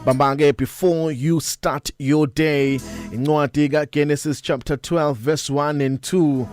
Bambanga, before you start your day, in Genesis chapter 12, verse 1 and 2,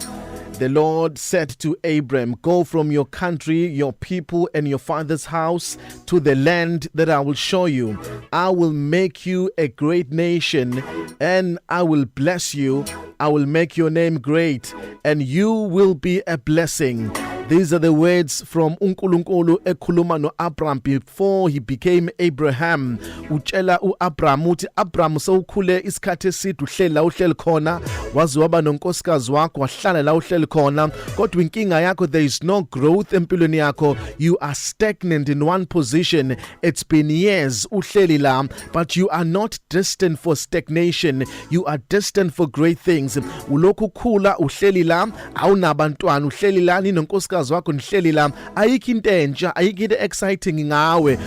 the Lord said to Abram, go from your country, your people, and your father's house to the land that I will show you. I will make you a great nation, and I will bless you. I will make your name great, and you will be a blessing. These are the words from uNkulunkulu ekhuluma noAbraham before he became Abraham. Utshela uAbraham uthi Abraham sewukhule isikhathi eside uhleli la uhleli khona, wazi waba nonkosikazi wakho wahlala la uhleli khona, kodwa inkinga yakho, there is no growth empilweni yakho. You are stagnant in one position. It's been years uhleli la, but you are not destined for stagnation. You are destined for great things. Ulokhu khula uhleli la, awunabantwana uhleli la, ninonkosikazi wakho nihleli la, ayikho into entsha, ayikho into exciting ngawe,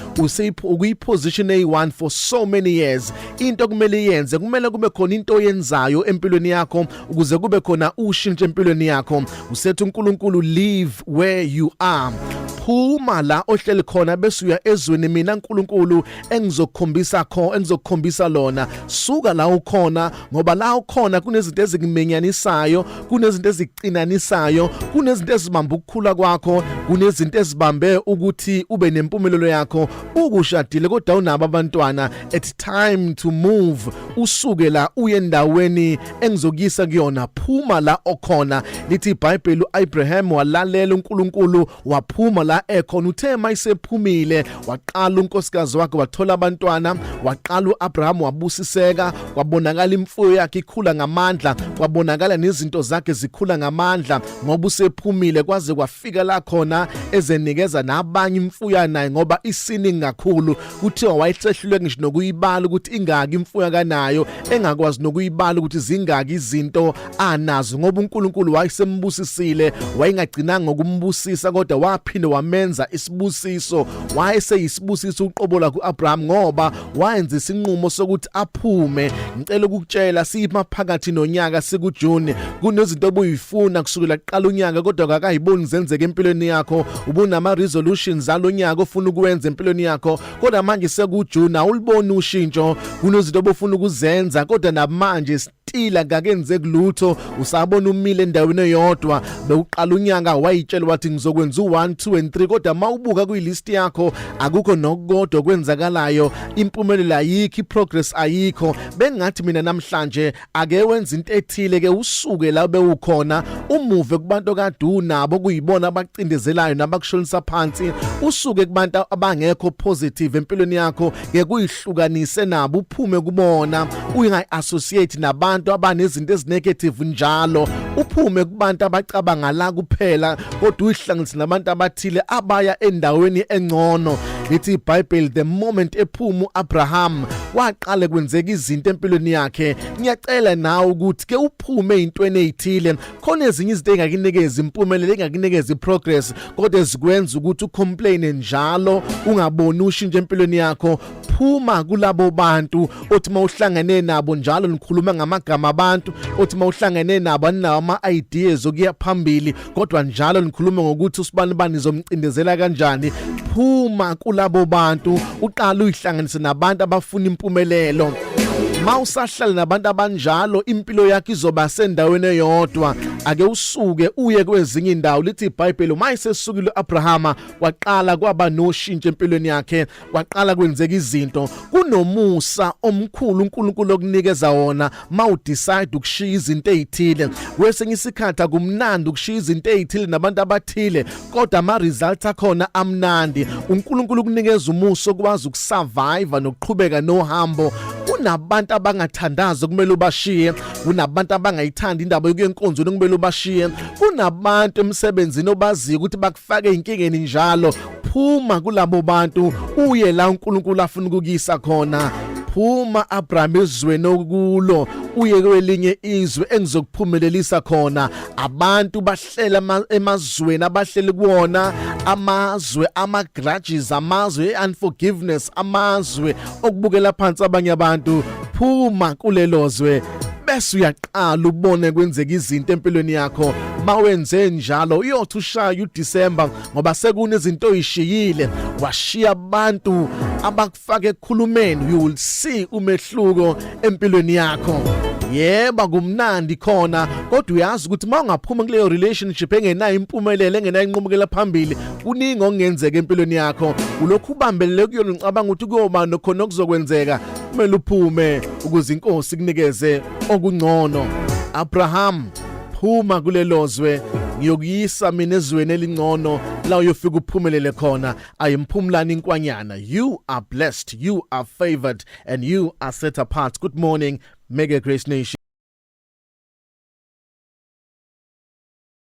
uyiposition A1 for so many years. Into kumele yenze, kumele kube khona into oyenzayo empilweni yakho ukuze kube khona ushintsho empilweni yakho. Usethi uNkulunkulu, live where you are. Phuma la ohleli khona bese uya ezweni mina uNkulunkulu engizokukhombisa lona. Suka la ukhona, ngoba la ukhona kunezinto ezikumenyanisayo, kunezinto ezicinanisayo, kunezinto ezibamba ukukhula kwakho, kunezinto ezibambe ukuthi ube nempumelelo yakho. Ukushadile kodwa unabo abantwana, it's time to move. Usuke la uye endaweni engizokuyisa kuyona. Phuma la okhona. Lithi iBhayibheli uAbraham walalela uNkulunkulu, waphuma la ekhona. Uthe mayisephumile waqala unkosikazi wakhe, wathola abantwana, waqala uAbraham wabusiseka, kwabonakala imfuyo yakhe ikhula ngamandla, kwabonakala nezinto zakhe zikhula ngamandla ngoba usephumile, kwaze kwafika la khona ezenikeza nabanye imfuyo naye ngoba isiningi kakhulu. Kuthiwa wayesehlulwe ngisho nokuyibala ukuthi ingaki imfuyo kanayo, engakwazi nokuyibala ukuthi zingaki izinto anazo ngoba uNkulunkulu wayesembusisile. Wayengagcinanga ngokumbusisa kodwa waphinde wamenza isibusiso. Wayeseyisibusiso uqobola kuAbraham ngoba wayenza isinqumo sokuthi aphume. Ngicela ukukutshela sipha phakathi nonyaka sikuJune, kunezinto obuyifuna kusukela kuqala unyaka kodwa akayiboni zenzeke empilweni yakho. Ubunama resolutions alonyaka ofuna ukwenza empilweni yakho kodwa manje sekuJune awuliboni ushintsho. Kunezinto obufuna ukuzenza kodwa namanje stila kakenze kulutho, usabona umile endaweni eyodwa. Bewuqala unyaka wayitshela wathi ngizokwenza u1 2 and 3 kodwa mawubuka kuyilist yakho akukho nokukodwa kwenzakalayo. Impumelelo ayikho, iprogress ayikho. Bengathi mina namhlanje ake wenza into ethile ke usuke la bewukhona, umuve kubantu kade unabo kuyibona abacindezelayo nabakushonisa phansi. Usuke kubantu abangekho positive empilweni yakho ke kuyihlukanise nabo, uphume kubona, ungayi-associate nabantu abanezinto ezinegative njalo. Uphume kubantu abacabanga la kuphela kodwa uyihlanganise nabantu abathile abaya endaweni engcono. Lithi iBhayibheli, the moment ephuma uAbraham waqala kwenzeka izinto empilweni yakhe. Ngiyacela nawe ukuthi ke uphume ezintweni ezithile, khona ezinye izinto engakunikeza impumelelo, engakunikeza iprogress kodwa ezikwenza ukuthi ucomplain njalo, ungaboni ushintsho empilweni yakho. Phuma kulabo bantu othi mawuhlangane nabo njalo nikhuluma ngamagama abantu, othi mawuhlangane nabo ninawo ama-ideas okuya phambili kodwa njalo nikhuluma ngokuthi usibani bani nizomcindezela kanjani. Phuma kulabo bantu, uqala uyihlanganise nabantu abafuna impumelelo. Mawusahlala nabantu abanjalo impilo yakho izoba sendaweni eyodwa. Ake usuke uye kwezinye indawo. Lithi iBhayibheli mayisesukile uAbraham waqala kwaba noshintsho empilweni yakhe, waqala kwenzeka izinto. Kunomusa omkhulu uNkulunkulu okunikeza wona mawudecide ukushiya izinto ezithile. Kwesinye isikhathi akumnandi ukushiya izinto ezithile nabantu abathile kodwa ama results akhona amnandi. uNkulunkulu ukunikeza umuso okwazi ukusurvive nokuqhubeka nohambo. Kunabantu abangathandaza kumele ubashiye, kunabantu abangayithandi indaba yokuyenkonzweni kumele ubashiye, kunabantu emsebenzini obaziyo ukuthi bakufake inkingeni njalo. Phuma kulabo bantu uye la uNkulunkulu afuna ukukuyisa khona. Phuma Abraham ezweni okulo uye kwelinye izwe engizokuphumelelisa khona. Abantu bahlela emazweni abahleli kuwona, amazwe ama-grudges, amazwe unforgiveness, amazwe okubukela phansi abanye abantu. Phuma kulelo zwe bese uyaqala ubone kwenzeka izinto empilweni yakho. Mawenze njalo uyothi ushaya uDisemba ngoba sekunezinto oyishiyile, washiya abantu abakufake ekukhulumeni, you will see umehluko empilweni yakho. Yeba kumnandi khona kodwa uyazi ukuthi mawungaphuma kuleyo relationship engenayo impumelelo engenayo inqubekela phambili kuningi okungenzeka empilweni yakho ulokhu ubambelele kuyona ngicabanga ukuthi kuyoba nokhona okuzokwenzeka kumele uphume ukuze inkosi kunikeze okungcono. Abraham phuma kulelozwe ngiyokuyisa mina ezweni elingcono la uyofika uphumelele khona. Ayimphumlani inkwanyana. You are blessed, you are favored and you are set apart. Good morning, Mega Grace Nation.